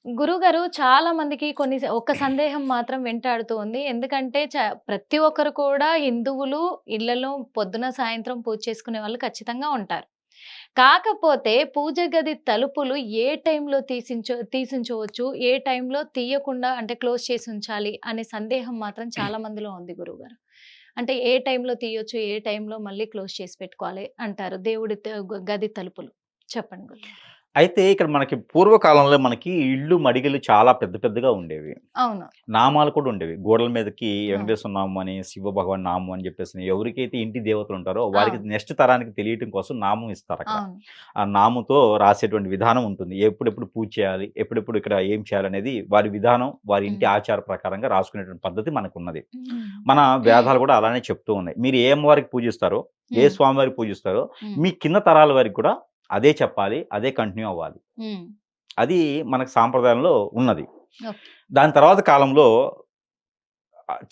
గురువుగారు చాలా మందికి ఒక సందేహం మాత్రం వెంటాడుతూ ఉంది. ఎందుకంటే ప్రతి ఒక్కరు కూడా హిందువులు ఇళ్లలో పొద్దున, సాయంత్రం పూజ చేసుకునే వాళ్ళు ఖచ్చితంగా ఉంటారు. కాకపోతే పూజ గది తలుపులు ఏ టైంలో తీసించవచ్చు, ఏ టైంలో తీయకుండా అంటే క్లోజ్ చేసి ఉంచాలి అనే సందేహం మాత్రం చాలా మందిలో ఉంది గురువుగారు. అంటే ఏ టైంలో తీయొచ్చు, ఏ టైంలో మళ్ళీ క్లోజ్ చేసి పెట్టుకోవాలి అంటారు దేవుడి గది తలుపులు. చెప్పండి గురుగారు. అయితే ఇక్కడ మనకి పూర్వకాలంలో మనకి ఇళ్ళు, మడిగలు చాలా పెద్ద పెద్దగా ఉండేవి. అవును. నామాలు కూడా ఉండేవి. గోడల మీదకి అవును. వెంకటేశ్వర నామం అని, శివ భగవాన్ నామం అని చెప్పేసి ఎవరికైతే ఇంటి దేవతలు ఉంటారో వారికి అవును. నెక్స్ట్ తరానికి తెలియటం కోసం నామం ఇస్తారక్కడ. అవును. ఆ నామంతో రాసేటువంటి విధానం ఉంటుంది. ఎప్పుడెప్పుడు పూజ చేయాలి, ఎప్పుడెప్పుడు ఇక్కడ ఏం చేయాలనేది వారి విధానం, వారి ఇంటి హ్మ్. ఆచార ప్రకారంగా రాసుకునేటువంటి పద్ధతి మనకున్నది. హ్మ్. మన వేదాలు కూడా అలానే చెప్తూ ఉన్నాయి. మీరు ఏ అమ్మవారికి పూజిస్తారో, ఏ హ్మ్. స్వామివారికి పూజిస్తారో హ్మ్. మీ కింద తరాల వారికి కూడా అదే చెప్పాలి. అదే కంటిన్యూ అవ్వాలి. హ్మ్. అది మనకు సాంప్రదాయంలో ఉన్నది. ఓకే. దాని తర్వాత కాలంలో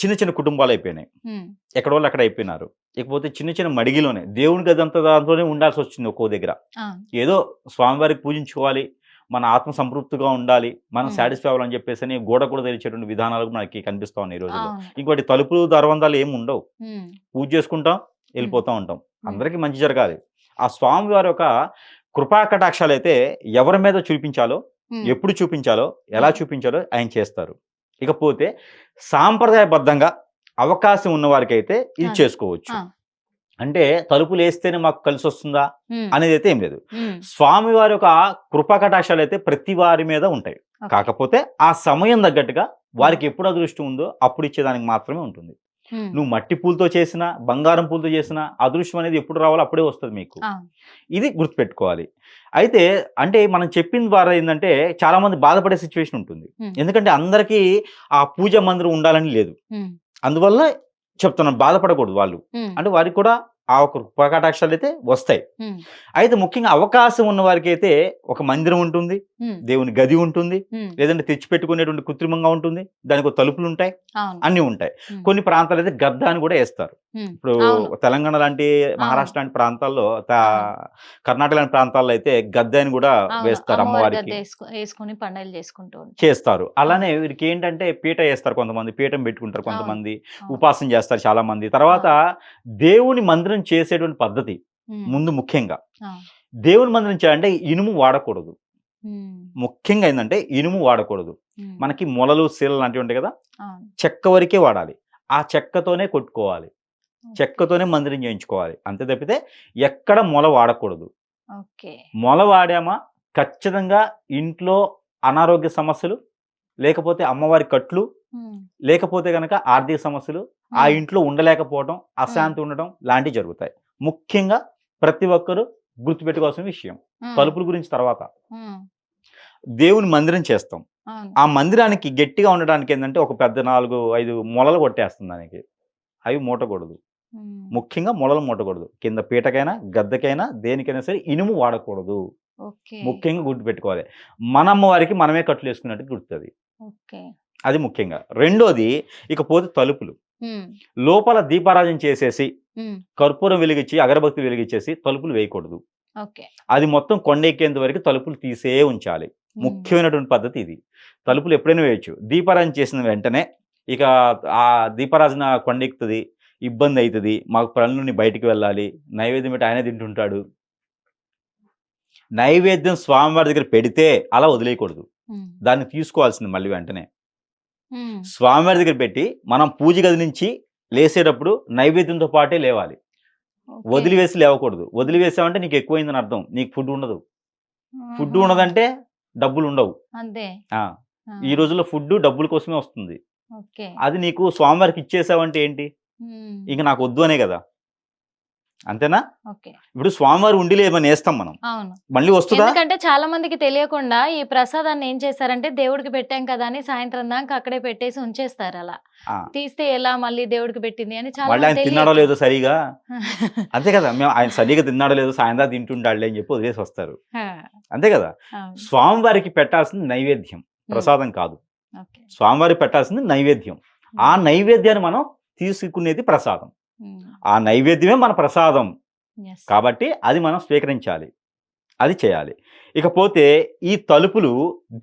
చిన్న చిన్న కుటుంబాలయిపోయినాయి. హ్మ్. ఎక్కడోళ్ళు అక్కడ అయిపోయినారు. ఇకపోతే చిన్న చిన్న మడిగిలోనే దేవుని గదంతా దాంట్లోనే ఉండాల్సొచ్చింది ఒక్కో దగ్గర. అవును. ఏదో స్వామివారికి పూజించుకోవాలి, మన ఆత్మ సంతృప్తిగా ఉండాలి, మనం హ్మ్. సాటిస్ఫై అవ్వాలని చెప్పేసని గోడ కూడా తెరిచేటువంటి విధానాలు మనకి కనిపిస్తా ఉన్నాయి ఈ రోజుల్లో. అవును. ఇంకోటి తలుపులు, దర్వందాలు ఏమి ఉండవు. హ్మ్. పూజ చేసుకుంటాం, హ్మ్. ఎళ్ళిపోతా ఉంటాం. హ్మ్. అందరికీ మంచి జరగాలి. ఆ స్వామివారి యొక్క కృపా కటాక్షాలైతే ఎవరి మీద చూపించాలో, హ్మ్. ఎప్పుడు చూపించాలో, ఎలా హ్మ్. చూపించాలో ఆయన చేస్తారు. ఇకపోతే సాంప్రదాయబద్ధంగా అవకాశం ఉన్నవారికైతే ఇది అవును. చేసుకోవచ్చు. ఆ! అంటే తలుపులేస్తేనే మాకు కలిసొస్తుందా హ్మ్. అనేదైతే ఏం లేదు. హ్మ్. స్వామివారి యొక్క కృపా కటాక్షాలైతే ప్రతి వారి మీద ఉంటాయి. ఓకే. కాకపోతే ఆ సమయం తగ్గట్టుగా హ్మ్. వారికి ఎప్పుడు అదృష్టం ఉందో అప్పుడు ఇచ్చేదానికి మాత్రమే ఉంటుంది. హ్మ్. నువ్వు మట్టి పూలతో చేసినా, బంగారం పూలతో చేసినా అదృష్టం అనేది ఎప్పుడు రావాలో అప్పుడే వస్తది మీకు. అవును. ఇది గుర్తుపెట్టుకోవాలి. అయితే అంటే మనం చెప్పిన ద్వారా ఏందంటే చాలామంది బాధపడే సిట్యుయేషన్ ఉంటుంది. హ్మ్. ఎందుకంటే అందరికీ ఆ పూజా మందిరం ఉండాలని లేదు. హ్మ్. అందువల్ల చెప్తున్నాను బాధపడకూడదు వాళ్ళు. హ్మ్. అంటే వారికి కూడా ఆ ఒక కృపాకటాక్షాలైతే వస్తాయి. హ్మ్. అయితే ముఖ్యంగా అవకాశం ఉన్న వారికైతే ఒక మందిరం ఉంటుంది. హ్మ్. దేవుని గది ఉంటుంది. హ్మ్. లేదంటే తెచ్చిపెట్టుకునేటువంటి కృత్రిమంగా ఉంటుంది. దానికో తలుపులుంటాయి. అవును. అన్నీ ఉంటాయి. హ్మ్. కొన్ని ప్రాంతాలైతే గద్ద అని కూడా యేస్తారు. హ్మ్. ఇప్పుడు అవును. తెలంగాణ లాంటి, అవును. మహారాష్ట్ర లాంటి ప్రాంతాల్లో అవును. కర్ణాటక లాంటి ప్రాంతాల్లో అయితే గద్దె అని కూడా అవును. వేస్తారు అమ్మవారి అమ్మవారికి. యేసుకొని పండగలు చేసుకుంటూ ఉంటారు. చేస్తారు. అవును. అలానే వీరికేంటంటే పీట యేస్తారు కొంతమంది. పీఠం పెట్టుకుంటారు అవును. కొంతమంది. అవును. ఉపాసన చేస్తారు చాలామంది. తర్వాత అవును. దేవుని మందిరం చేసేటువంటి పద్ధతి హ్మ్. ముందు ముఖ్యంగా. అవును. దేవుని మందిరం చేయాలంటే ఇనుము వాడకూడదు. హ్మ్. ముఖ్యంగా ఏందంటే ఇనుము వాడకూడదు. హ్మ్. మనకి మొలలు, శీలలు లాంటివి ఉంటాయి కదా! అవును. చెక్క వరకే వాడాలి. ఆ చెక్కతోనే కొట్టుకోవాలి. ఓకే. చెక్కతోనే మందిరం చేయించుకోవాలి. అంతే తప్పితే ఎక్కడ మొల వాడకూడదు. ఓకే. మొల వాడామా ఖచ్చితంగా ఇంట్లో అనారోగ్య సమస్యలు, లేకపోతే అమ్మవారి కట్లు, హ్మ్. లేకపోతే గనక ఆర్థిక సమస్యలు, ఆ హ్మ్. ఇంట్లో ఉండలేకపోవటం, హ్మ్. అశాంతి ఉండటం లాంటివి జరుగుతాయి. ముఖ్యంగా ప్రతి ఒక్కరు గుర్తుపెట్టుకోవాల్సిన విషయం. హ్మ్. తలుపుల గురించి తర్వాత. హ్మ్. దేవుని మందిరం చేస్తాం. అవును. ఆ మందిరానికి గట్టిగా ఉండడానికి ఏందంటే ఒక పెద్ద 4, 5 మొలలు కొట్టేస్తాం దానికి. అవి మూటకూడదు. హ్మ్. ముఖ్యంగా మొలలు ముట్టకూడదు. కింద పీటకైనా, గద్దెకైనా దేనికైనా సరే ఇనుము వాడకూడదు. ఓకే. ముఖ్యంగా గుర్తుపెట్టుకోవాలి. మన అమ్మవారికి మనమే కట్లేసుకున్నట్టు గుర్తది. ఓకే. అది ముఖ్యంగా. రెండోది ఇకపోతే తలుపులు. హ్మ్. లోపల దీపారాధన చేసేసి, హ్మ్. కర్పూరం వెలిగించి, అగరబత్తి వెలిగించేసి తలుపులు వేయకూడదు. ఓకే. అది మొత్తం కొండెక్కేంత వరకు తలుపులు తీసే ఉంచాలి. హ్మ్. ముఖ్యమైనటువంటి పద్ధతి ఇది. హ్మ్. తలుపులు ఎప్పుడైనా వేయొచ్చు. దీపారాధన చేసిన వెంటనే ఇక ఆ దీపారాజన కొండెక్కుతది. ఇబ్బందయితది. మాకు పనులుండి బయటికి వెళ్ళాలి. నైవేద్యం పెట్టి ఆయనే తింటుంటాడు. నైవేద్యం స్వామివారి దగ్గర పెడితే అలా వదిలేయకూడదు. హ్మ్. దాన్ని తీసుకోవాల్సింది మళ్ళీ వెంటనే. హ్మ్. స్వామివారి దగ్గర పెట్టి మనం పూజ గది నుంచి లేసేటప్పుడు నైవేద్యంతో పాటే లేవాలి. ఓకే. వదిలివేసి లేవకూడదు. వదిలివేసావంటే నీకు ఎక్కువైందని అర్థం. నీకు ఫుడ్ ఉండదు. ఫుడ్ ఆహా! ఉండదంటే డబ్బులుండవు. అంతే. ఆ! ఆ! ఈ రోజుల్లో ఫుడ్డు డబ్బుల కోసమే వస్తుంది. ఓకే. అది నీకు స్వామివారికి ఇచ్చేసావంటే ఏంటి? హ్మ్. ఇంక నాకొద్దు అనే గదా! అంతేనా? ఓకే. ఇప్పుడు స్వామివారి ఉండిలో ఏమన్నా ఏస్తాం మనం. అవును. మళ్ళీ వస్తదా? ఎందుకంటే చాలా మందికి తెలియకుండా ఈ ప్రసాదాన్ని ఏం చేశారంటే దేవుడికి పెట్టాం కదా అని సాయంత్రం దాకా అక్కడే పెట్టేసి ఉంచేస్తారలా. ఆ! తీస్తే ఎలా మళ్ళీ దేవుడికి పెట్టింది అని చాలా మళ్ళీ మంది ఆయన తిన్నాడో తెలియక. లేదో సరిగా అంతే కదా! ఆయన సరిగ్గా తిన్నాడో లేదో సాయంత్రం తింటుంటాడులే అని చెప్పి వదిలేసొస్తారు. ఆ! అంతే కదా! అవును. స్వామివారికి పెట్టాల్సింది నైవేద్యం. హ్మ్. ప్రసాదం కాదు. ఓకే. స్వామివారికి పెట్టాల్సింది నైవేద్యం. ఆ హ్మ్. నైవేద్యాన్ని మనం తీసుకునేది ప్రసాదం. హ్మ్. ఆ నైవేద్యమే మన ప్రసాదం. యెస్. కాబట్టి అది మనం స్వీకరించాలి. అది చేయాలి. ఇకపోతే ఈ తలుపులు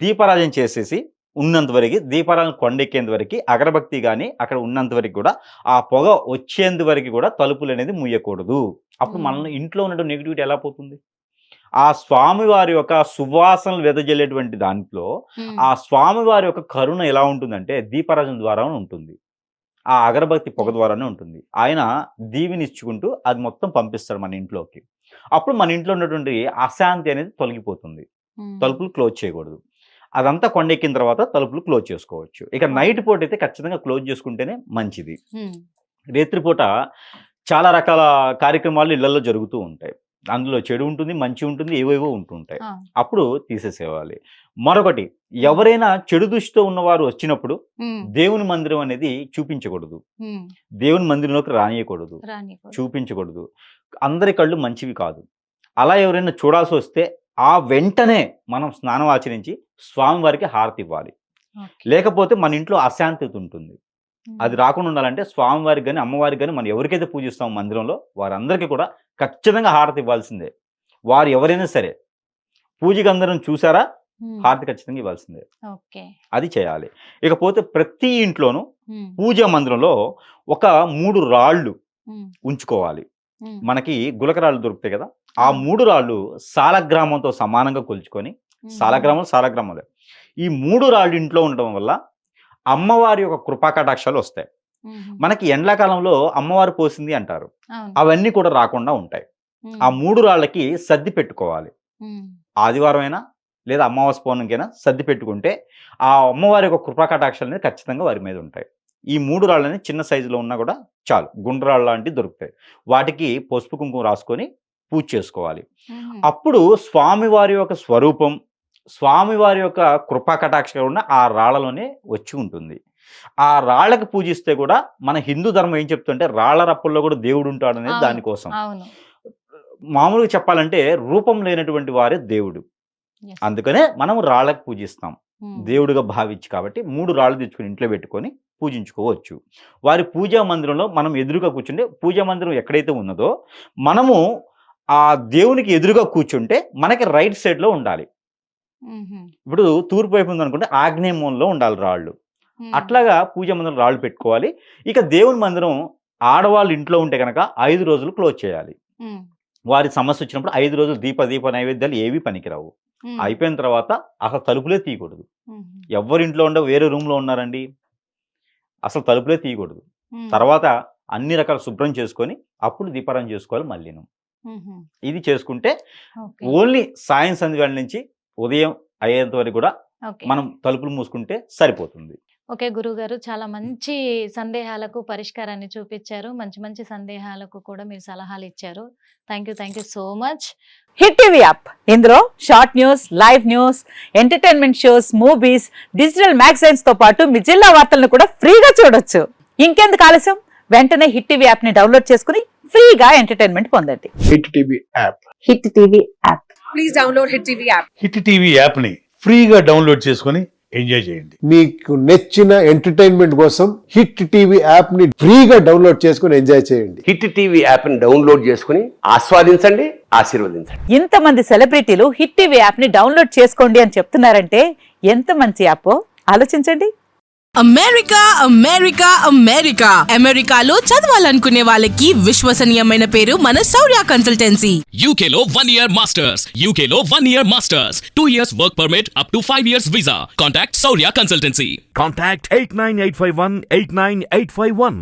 దీపారాధన చేసేసి ఉన్నంత వరకు, దీపారాధన కొండెక్కేంత వరకు అగరబత్తి గాని అక్కడ ఉన్నంత వరకు కూడా ఆ పొగ వచ్చేంత వరకు కూడా తలుపులు అనేది ముయ్యకూడదు. అప్పుడు మనల్ని ఇంట్లో ఉన్న నెగిటివిటీ ఎలా పోతుంది? ఆ స్వామివారి యొక్క సువాసనలు వెదజల్లేటువంటి దాంట్లో ఆ స్వామివారి యొక్క కరుణ ఎలా ఉంటుందంటే దీపారాధన ద్వారా ఉంటుంది. ఆ అగరబత్తి పొగ ద్వారానే ఉంటుంది. ఆయన దీవెనిచ్చుకుంటూ అది మొత్తం పంపిస్తాడు మన ఇంట్లోకి. అప్పుడు మన ఇంట్లో ఉన్నటువంటి అశాంతి అనేది తొలగిపోతుంది. తలుపులు క్లోజ్ చేయకూడదు. అదంతా కొండెక్కిన తర్వాత తలుపులు క్లోజ్ చేసుకోవచ్చు. ఇక నైట్ పూట అయితే ఖచ్చితంగా క్లోజ్ చేసుకుంటేనే మంచిది. రాత్రిపూట చాలా రకాల కార్యక్రమాలు ఇళ్లలో జరుగుతూ ఉంటాయి. అందులో చెడు ఉంటుంది, మంచి ఉంటుంది, ఏవేవో ఉంటుంటాయి. అప్పుడు తీసేసేవాలి. మరొకటి, ఎవరైనా చెడు దృష్టితో ఉన్నవారు వచ్చినప్పుడు దేవుని మందిరం అనేది చూపించకూడదు. దేవుని మందిరంలోకి రానియకూడదు, చూపించకూడదు. అందరి కళ్ళు మంచివి కాదు. అలా ఎవరైనా చూడాల్సి వస్తే ఆ వెంటనే మనం స్నానం ఆచరించి స్వామివారికి హారతి ఇవ్వాలి. లేకపోతే మన ఇంట్లో అశాంతి ఉంటుంది. అది రాకుండా ఉండాలంటే స్వామివారికి కానీ అమ్మవారికి కానీ మనం ఎవరికైతే పూజిస్తామో మందిరంలో వారందరికీ కూడా ఖచ్చితంగా హారతి ఇవ్వాల్సిందే. వారు ఎవరైనా సరే పూజకి అందరం చూసారా, హారతి ఖచ్చితంగా ఇవ్వాల్సిందే. అది చేయాలి. ఇకపోతే ప్రతి ఇంట్లోనూ పూజా మందిరంలో ఒక 3 రాళ్ళు ఉంచుకోవాలి. మనకి గులకరాళ్ళు దొరుకుతాయి కదా, ఆ 3 రాళ్ళు సాలగ్రామంతో సమానంగా కొలుచుకొని, సాలగ్రామాలే ఈ 3 రాళ్ళు ఇంట్లో ఉండడం వల్ల అమ్మవారి యొక్క కృపా కటాక్షాలు వస్తాయి. మనకి ఎండాకాలంలో అమ్మవారు పోసింది అంటారు, అవన్నీ కూడా రాకుండా ఉంటాయి. ఆ 3 రాళ్ళకి సర్ది పెట్టుకోవాలి. ఆదివారం అయినా లేదా అమావాస్య పౌర్ణమికైనా సర్ది పెట్టుకుంటే ఆ అమ్మవారి యొక్క కృపా కటాక్షాలు అనేది ఖచ్చితంగా వారి మీద ఉంటాయి. ఈ 3 రాళ్ళని చిన్న సైజులో ఉన్నా కూడా చాలు, గుండ్రాళ్ళు లాంటివి దొరుకుతాయి. వాటికి పసుపు కుంకుమ రాసుకొని పూజ చేసుకోవాలి. అప్పుడు స్వామివారి యొక్క స్వరూపం, స్వామివారి యొక్క కృపా కటాక్షం ఉన్న ఆ రాళ్లలోనే వచ్చి ఉంటుంది. ఆ రాళ్ళకి పూజిస్తే కూడా మన హిందూ ధర్మం ఏం చెప్తుంటే రాళ్ల రప్పల్లో కూడా దేవుడు ఉంటాడు అనేది దానికోసం. మామూలుగా చెప్పాలంటే రూపం లేనటువంటి వారే దేవుడు. అందుకనే మనం రాళ్ళకి పూజిస్తాం దేవుడిగా భావించి. కాబట్టి 3 రాళ్ళు తెచ్చుకొని ఇంట్లో పెట్టుకొని పూజించుకోవచ్చు. వారి పూజా మందిరంలో మనం ఎదురుగా కూర్చుంటే, పూజా మందిరం ఎక్కడైతే ఉన్నదో మనము ఆ దేవునికి ఎదురుగా కూర్చుంటే మనకి రైట్ సైడ్ లో ఉండాలి. ఇప్పుడు తూర్పు వైపు ఉందనుకుంటే ఆగ్నేయ మూలలో ఉండాలి రాళ్ళు. అట్లాగా పూజా మందిరం రాళ్ళు పెట్టుకోవాలి. ఇక దేవుని మందిరం ఆడవాళ్ళు ఇంట్లో ఉంటే కనుక 5 రోజులు క్లోజ్ చేయాలి. వారి సమస్య వచ్చినప్పుడు 5 రోజులు దీప నైవేద్యాలు ఏవి పనికిరావు. అయిపోయిన తర్వాత అసలు తలుపులే తీయకూడదు. ఎవరింట్లో ఉండే వేరే రూమ్ లో ఉన్నారండి, అసలు తలుపులే తీయకూడదు. తర్వాత అన్ని రకాల శుభ్రం చేసుకొని అప్పుడు దీపారాధన చేసుకోవాలి మళ్ళీను. ఇది చేసుకుంటే ఓన్లీ సాయం సంధ్య నుంచి ఉదయం అయ్యేంత వరకు కూడా మనం తలుపులు మూసుకుంటే సరిపోతుంది. ఓకే గురుగారు, చాలా మంచి సందేహాలకు పరిష్కారాన్ని చూపించారు. మంచి మంచి సందేహాలకు కూడా మీరు సలహాలు ఇచ్చారు. Thank you so much. Hit TV app, ఇందులో short news, live news, entertainment shows, movies, digital magazines తో పాటు మీ జిల్లా వార్తలను కూడా ఫ్రీగా చూడొచ్చు. ఇంకెందుకు ఆలస్యం, వెంటనే హిట్ టీవీ యాప్ ని డౌన్లోడ్ చేసుకుని ఫ్రీగా ఎంటర్టైన్మెంట్ పొందండి. Hit TV app, hit TV app, please download hit TV app. Hit TV app ని ఫ్రీగా డౌన్లోడ్ చేసుకొని ఎంజాయ్ చేయండి. మీకు నచ్చిన ఎంటర్టైన్మెంట్ కోసం హిట్ టీవీ యాప్ ని ఫ్రీగా డౌన్లోడ్ చేసుకొని ఎంజాయ్ చేయండి. హిట్ టీవీ యాప్ ని డౌన్లోడ్ చేసుకుని ఆస్వాదించండి, ఆశీర్వదించండి. ఇంతమంది సెలబ్రిటీలు హిట్ టీవీ యాప్ ని డౌన్లోడ్ చేసుకోండి అని చెప్తున్నారంటే ఎంత మంచి యాప్ ఆలోచించండి. అమెరికా అమెరికా అమెరికా అమెరికాలో చదవాలనుకునే వాళ్ళకి విశ్వసనీయమైన పేరు మన శౌర్య కన్సల్టెన్సీ. UK లో 1 year masters, UK లో 1 year masters, 2 years work permit up to 5 years visa. Contact Saurya Consultancy. Contact 89851 89851.